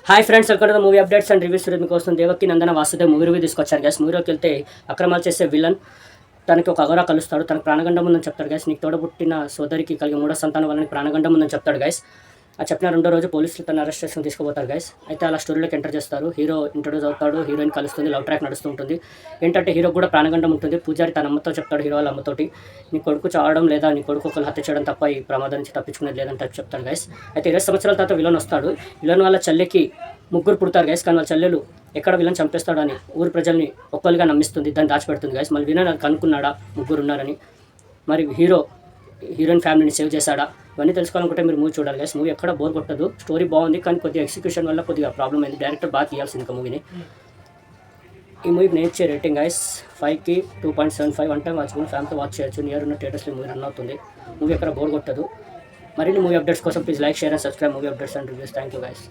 Hi friends, welcome to movie updates and reviews. మీకోసం దేవకి నందన Vasudev movie review తీసుకొచ్చారు gas. మూవీలోకి వెళ్తే అక్రమాలు చేసే విలన్ తనకి ఒక అగరా కలుస్తాడు. తనకు ప్రాణగండం ఉందని చెప్తాడు గైస్. నీకు తోడబుట్టిన సోదరికి కలిగి మూడో సంతానం వల్ల ప్రాణగండం ఉందని చెప్తాడు గైస్. ఆ చెప్పిన రెండో రోజు పోలీసులు తన అరెస్ట్ చేసుకుని తీసుకుపోతారు గైస్. అయితే అలా స్టోరీలోకి ఎంటర్ చేస్తారు. హీరో ఇంట్రొడ్యూస్ అవుతాడు, హీరోయిన్ కలుస్తుంది, లవ్ ట్రాక్ నడుస్తూ ఉంటుంది. ఏంటంటే హీరో కూడా ప్రాణగండం ఉంటుంది. పూజారి తన అమ్మతో చెప్తాడు, హీరో వాళ్ళ అమ్మతోటి, నీ కొడుకు చావడం లేదా నీ కొడుకు ఒకరు హత్య చేయడం తప్ప ఈ ప్రమాదం నుంచి తప్పించుకునేది లేదంటే చెప్తాడు గైస్. అయితే 20 సంవత్సరాల తర్వాత విలన్ వస్తాడు. విలన్ వాళ్ళ చెల్లెకి ముగ్గురు పుడతారు గైస్. కానీ వాళ్ళ చెల్లెలు ఎక్కడ విలన్ చంపేస్తాడని ఊరు ప్రజల్ని ఒక్కరిగా నమ్మిస్తుంది, దాన్ని దాచిపెడుతుంది గైస్. మళ్ళీ విలన్ కనుక్కున్నాడా ముగ్గురు ఉన్నారని, మరి హీరోయిన్ ఫ్యామిలీని సేవ్ చేశాడా, ఇవన్నీ తెలుసుకోవాలనుకుంటే మీరు మూవీ చూడాలి గైస్. మూవీ ఎక్కడ బోర్ కొట్టదు, స్టోరీ బాగుంది, కానీ కొద్దిగా ఎగ్జిక్యూషన్ వల్ల కొద్దిగా ప్రాబ్లం అయింది. డైరెక్టర్ బాగా తీయాల్సింది ఇంకా మూవీని. ఈ మూవీకి నేను ఇచ్చే రేటింగ్ గైస్ 5కి 2.75. వన్ టైం వాచ్బుల్ ఫ్యామిలీతో వాచ్ చేయొచ్చు. నియర్ ఉన్న థియేటర్స్లో మూవీ రన్ అవుతుంది. మూవీ ఎక్కడ బోర్ కొట్టదు. మరిన్ని మూవీ అప్డేట్స్ కోసం please like, share and subscribe movie updates and reviews. Thank you guys.